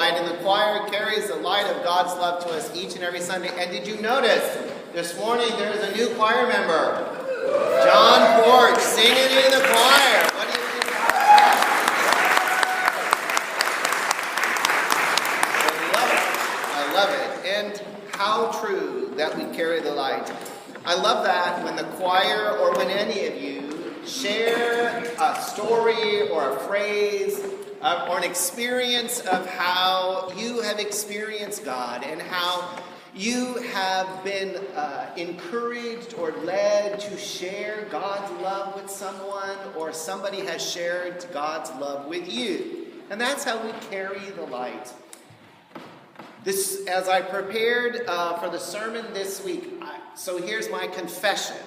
light, and the choir carries the light of God's love to us each and every Sunday. And did you notice, this morning there is a new choir member, John Porch, singing in the choir. What do you think about that? I love it. And how true that we carry the light. I love that when the choir or when any of you share a story or a phrase or an experience of how you have experienced God and how you have been encouraged or led to share God's love with someone, or somebody has shared God's love with you. And that's how we carry the light. This, as I prepared for the sermon this week, so here's my confession,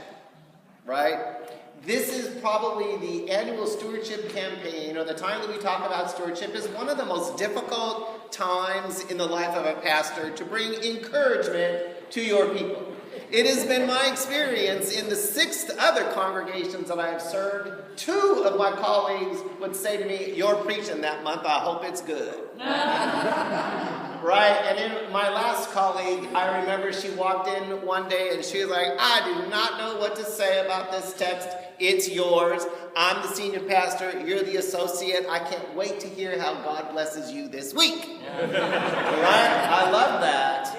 right? This is probably the annual stewardship campaign, or the time that we talk about stewardship, is one of the most difficult times in the life of a pastor to bring encouragement to your people. It has been my experience in the 6 other congregations that I have served. 2 of my colleagues would say to me, "You're preaching that month, I hope it's good." Right? And in my last colleague, I remember she walked in one day and she was like, "I do not know what to say about this text. It's yours. I'm the senior pastor. You're the associate. I can't wait to hear how God blesses you this week." Right? I love that.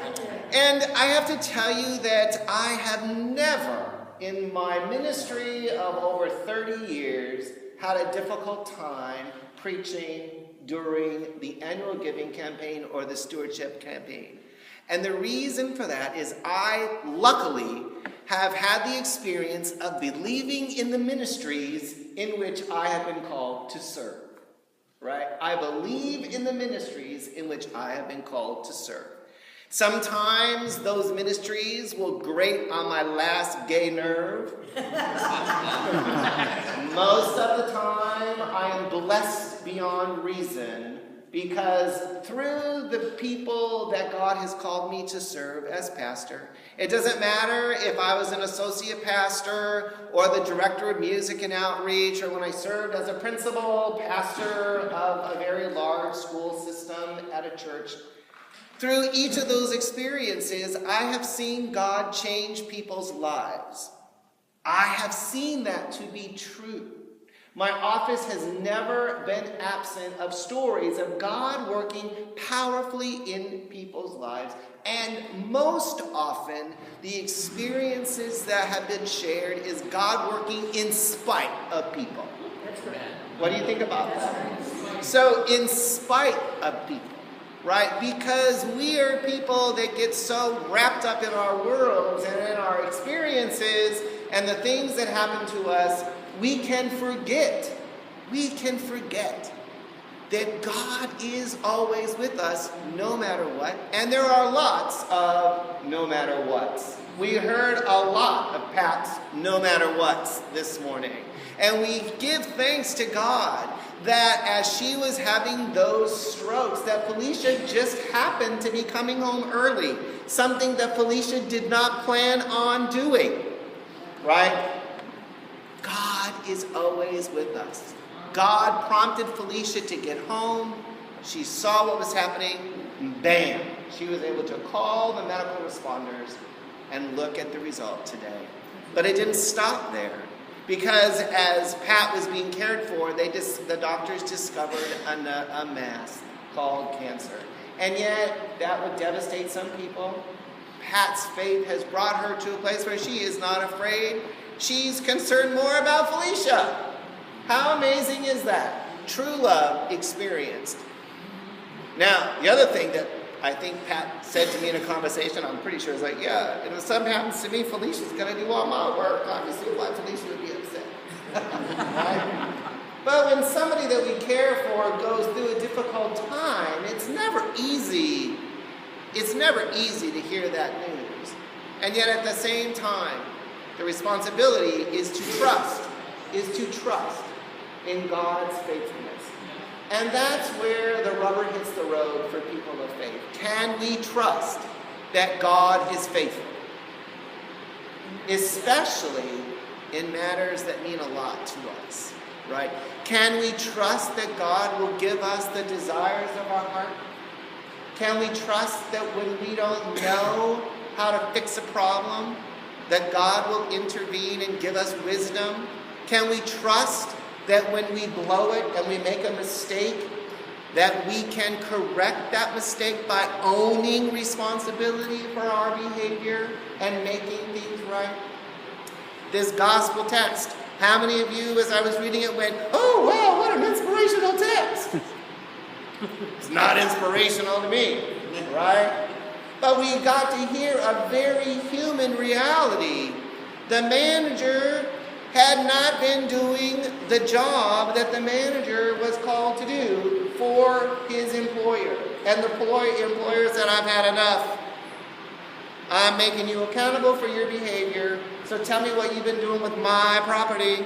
And I have to tell you that I have never, in my ministry of over 30 years, had a difficult time preaching during the annual giving campaign or the stewardship campaign. And the reason for that is I, luckily, have had the experience of believing in the ministries in which I have been called to serve. Right? I believe in the ministries in which I have been called to serve. Sometimes those ministries will grate on my last gay nerve. Most of the time, I am blessed beyond reason because through the people that God has called me to serve as pastor, it doesn't matter if I was an associate pastor or the director of music and outreach, or when I served as a principal pastor of a very large school system at a church. Through each of those experiences, I have seen God change people's lives. I have seen that to be true. My office has never been absent of stories of God working powerfully in people's lives. And most often, the experiences that have been shared is God working in spite of people. What do you think about that? So, in spite of people. Right? Because we are people that get so wrapped up in our worlds and in our experiences and the things that happen to us, we can forget that God is always with us no matter what. And there are lots of no matter whats. We heard a lot of Pat's no matter whats this morning. And we give thanks to God that as she was having those strokes, that Felicia just happened to be coming home early. Something that Felicia did not plan on doing. Right? God is always with us. God prompted Felicia to get home. She saw what was happening. And bam! She was able to call the medical responders and look at the result today. But it didn't stop there. Because as Pat was being cared for, the doctors discovered a mass called cancer. And yet, that would devastate some people. Pat's faith has brought her to a place where she is not afraid. She's concerned more about Felicia. How amazing is that? True love experienced. Now, the other thing that I think Pat said to me in a conversation, I'm pretty sure, is like, yeah, if something happens to me, Felicia's going to do all my work. Obviously, why Felicia would be upset. Right? But when somebody that we care for goes through a difficult time, it's never easy. It's never easy to hear that news. And yet at the same time, the responsibility is to trust in God's faithfulness. And that's where the rubber hits the road for people of faith. Can we trust that God is faithful? Especially in matters that mean a lot to us, right? Can we trust that God will give us the desires of our heart? Can we trust that when we don't know how to fix a problem, that God will intervene and give us wisdom? Can we trust that when we blow it and we make a mistake, that we can correct that mistake by owning responsibility for our behavior and making things right? This gospel text, how many of you, as I was reading it, went, "Oh, wow, what an inspirational text"? It's not inspirational to me, right? But we got to hear a very human reality. The manager had not been doing the job that the manager was called to do for his employer. And the employer said, "I've had enough. I'm making you accountable for your behavior, so tell me what you've been doing with my property."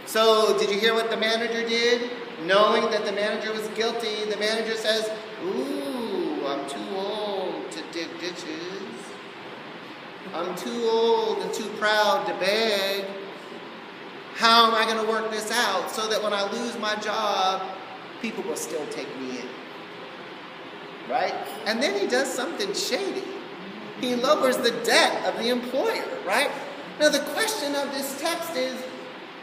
So did you hear what the manager did? Knowing that the manager was guilty, the manager says, "Ooh, I'm too old to dig ditches. I'm too old and too proud to beg. How am I going to work this out so that when I lose my job, people will still take me in?" Right? And then he does something shady. He lowers the debt of the employer, right? Now the question of this text is,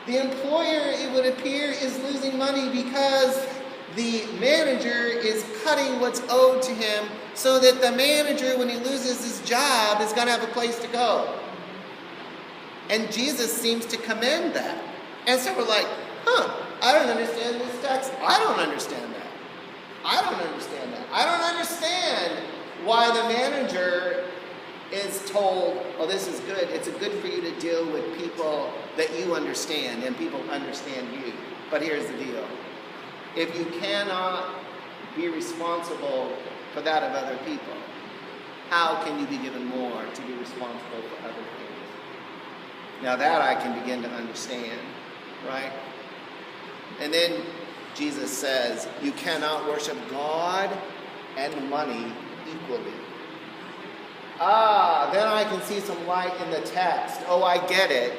the employer, it would appear, is losing money because the manager is cutting what's owed to him so that the manager, when he loses his job, is going to have a place to go. And Jesus seems to commend that. And so we're like, I don't understand this text. I don't understand that. I don't understand that. I don't understand why the manager is told, "Oh, this is good. It's good for you to deal with people that you understand and people understand you." But here's the deal. If you cannot be responsible for that of other people, how can you be given more to be responsible for other things? Now that I can begin to understand, right? And then Jesus says, you cannot worship God and money equally. Then I can see some light in the text. Oh, I get it.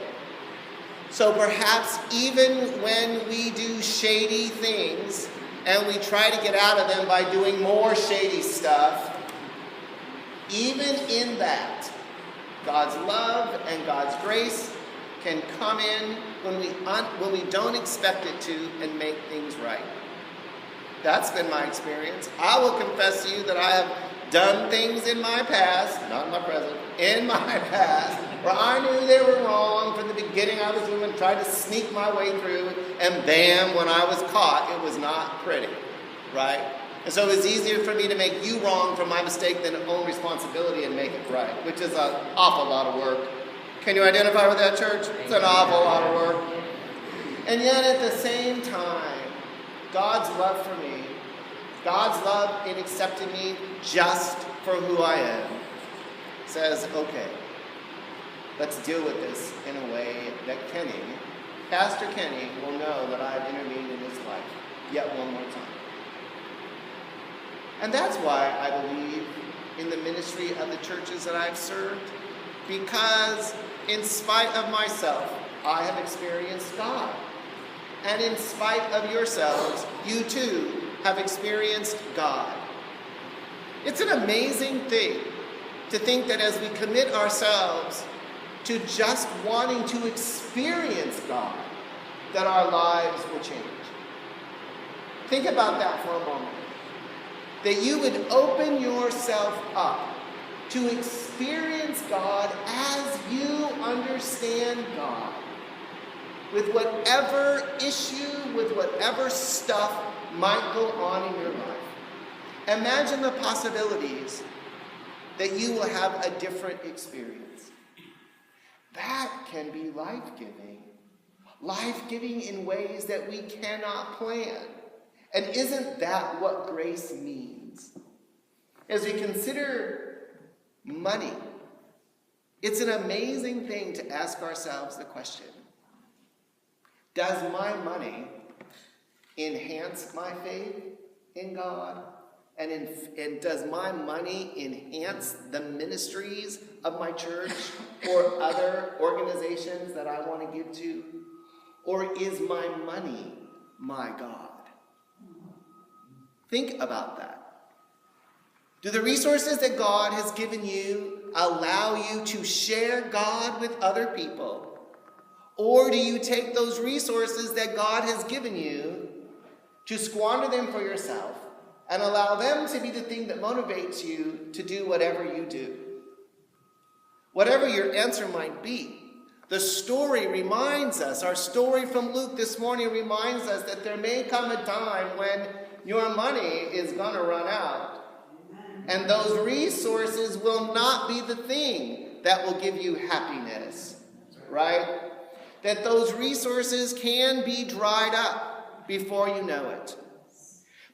So perhaps even when we do shady things and we try to get out of them by doing more shady stuff, even in that, God's love and God's grace can come in when we don't expect it to and make things right. That's been my experience. I will confess to you that I have done things in my past, not in my present, in my past, where I knew they were wrong from the beginning. I was doing and tried to sneak my way through, and bam, when I was caught, it was not pretty, right? And so it was easier for me to make you wrong from my mistake than own responsibility and make it right, which is an awful lot of work. Can you identify with that, church? It's an awful lot of work. And yet at the same time, God's love for me, God's love in accepting me just for who I am, says, okay, let's deal with this in a way that Pastor Kenny, will know that I've intervened in his life yet one more time. And that's why I believe in the ministry of the churches that I've served, because in spite of myself, I have experienced God. And in spite of yourselves, you too have experienced God. It's an amazing thing to think that as we commit ourselves to just wanting to experience God, that our lives will change. Think about that for a moment. That you would open yourself up to experience God as you understand God. With whatever issue, with whatever stuff might go on in your life. Imagine the possibilities that you will have a different experience. That can be life-giving. Life-giving in ways that we cannot plan. And isn't that what grace means? As we consider money, it's an amazing thing to ask ourselves the question, does my money enhance my faith in God? And does my money enhance the ministries of my church or other organizations that I want to give to? Or is my money my God? Think about that. Do the resources that God has given you allow you to share God with other people? Or do you take those resources that God has given you to squander them for yourself and allow them to be the thing that motivates you to do whatever you do? Whatever your answer might be, the story reminds us, our story from Luke this morning reminds us that there may come a time when your money is going to run out. And those resources will not be the thing that will give you happiness, right? That those resources can be dried up before you know it.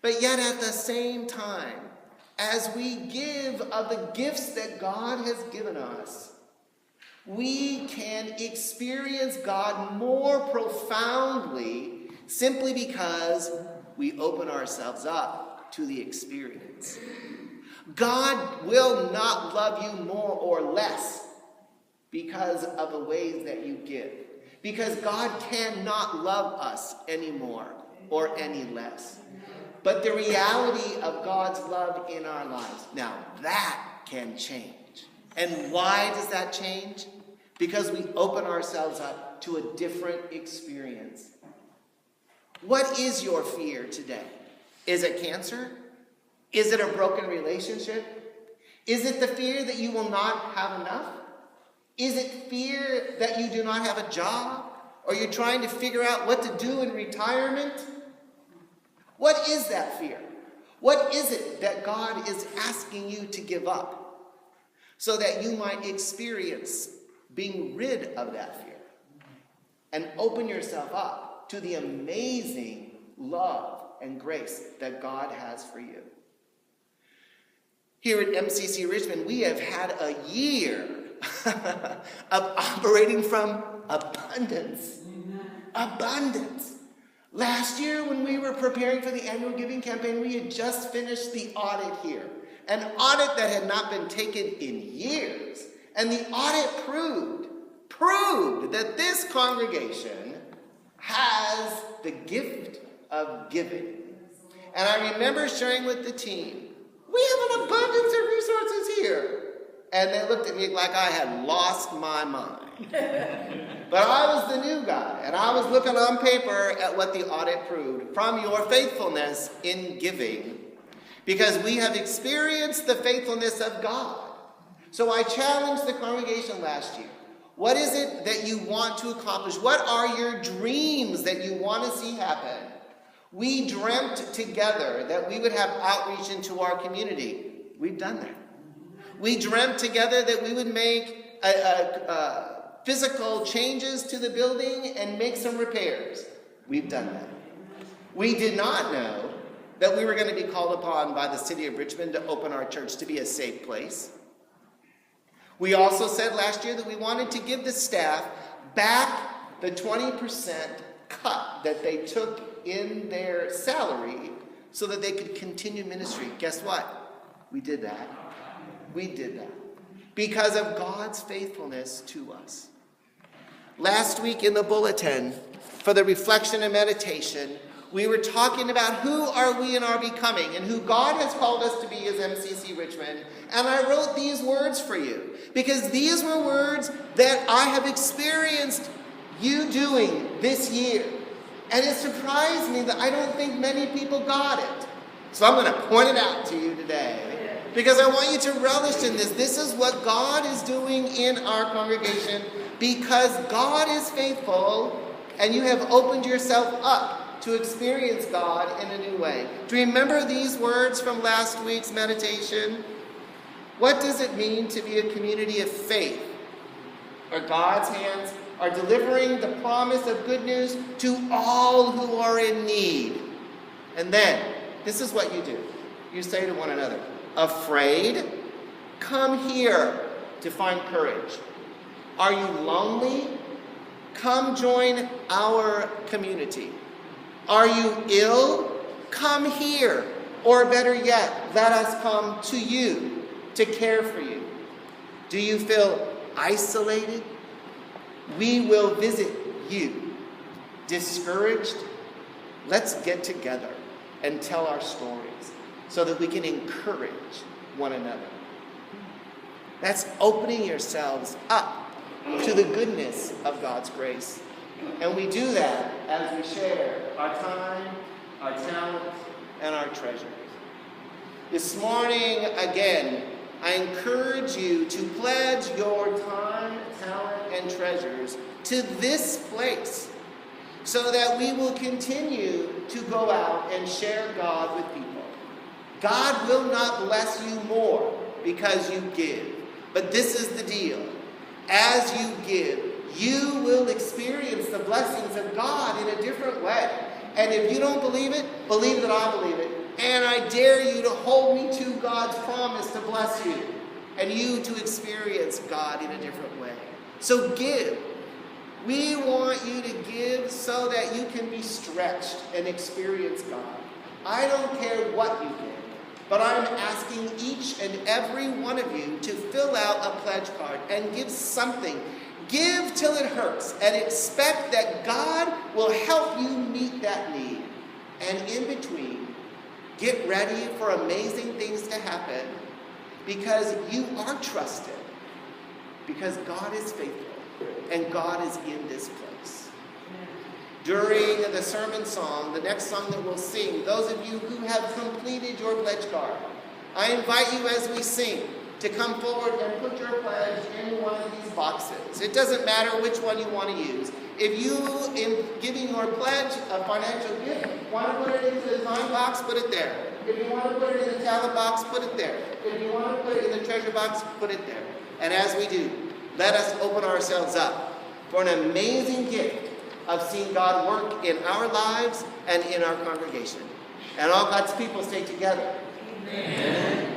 But yet at the same time, as we give of the gifts that God has given us, we can experience God more profoundly simply because we open ourselves up to the experience. God will not love you more or less because of the ways that you give. Because God cannot love us any more or any less. But the reality of God's love in our lives, now that can change. And why does that change? Because we open ourselves up to a different experience. What is your fear today? Is it cancer? Is it a broken relationship? Is it the fear that you will not have enough? Is it fear that you do not have a job? Or you're trying to figure out what to do in retirement? What is that fear? What is it that God is asking you to give up so that you might experience being rid of that fear and open yourself up to the amazing love and grace that God has for you? Here at MCC Richmond, we have had a year of operating from abundance. Abundance. Last year, when we were preparing for the annual giving campaign, we had just finished the audit here. An audit that had not been taken in years. And the audit proved that this congregation has the gift of giving. And I remember sharing with the team, we have an abundance of resources here. And they looked at me like I had lost my mind. But I was the new guy, and I was looking on paper at what the audit proved from your faithfulness in giving, because we have experienced the faithfulness of God. So I challenged the congregation last year. What is it that you want to accomplish? What are your dreams that you want to see happen? We dreamt together that we would have outreach into our community. We've done that. We dreamt together that we would make physical changes to the building and make some repairs. We've done that. We did not know that we were going to be called upon by the city of Richmond to open our church to be a safe place. We also said last year that we wanted to give the staff back the 20% cut that they took in their salary so that they could continue ministry. Guess what? We did that. We did that because of God's faithfulness to us. Last week in the bulletin, for the reflection and meditation, we were talking about who are we in our becoming and who God has called us to be as MCC Richmond. And I wrote these words for you because these were words that I have experienced you doing this year. And it surprised me that I don't think many people got it. So I'm going to point it out to you today because I want you to relish in this. This is what God is doing in our congregation because God is faithful and you have opened yourself up to experience God in a new way. Do you remember these words from last week's meditation? What does it mean to be a community of faith? Where God's hands are delivering the promise of good news to all who are in need. And then, this is what you do. You say to one another, afraid? Come here to find courage. Are you lonely? Come join our community. Are you ill? Come here. Or better yet, let us come to you to care for you. Do you feel isolated? We will visit you. Discouraged? Let's get together and tell our stories so that we can encourage one another. That's opening yourselves up to the goodness of God's grace. And we do that as we share our time, our talent, and our treasures. This morning, again, I encourage you to pledge your time, talent, and treasures to this place so that we will continue to go out and share God with people. God will not bless you more because you give. But this is the deal. As you give, you will experience the blessings of God in a different way. And if you don't believe it, believe that I believe it. And I dare you to hold me to God's promise to bless you and you to experience God in a different way. So give. We want you to give so that you can be stretched and experience God. I don't care what you give, but I'm asking each and every one of you to fill out a pledge card and give something. Give till it hurts and expect that God will help you meet that need. And in between, get ready for amazing things to happen because you are trusted. Because God is faithful and God is in this place. During the sermon song, the next song that we'll sing, those of you who have completed your pledge card, I invite you as we sing to come forward and put your pledge in one of these boxes. It doesn't matter which one you want to use. If you, in giving your pledge, a financial gift, want to put it into the time box, put it there. If you want to put it in the talent box, put it there. If you want to put it in the treasure box, put it there. And as we do, let us open ourselves up for an amazing gift of seeing God work in our lives and in our congregation. And all God's people stay together. Amen.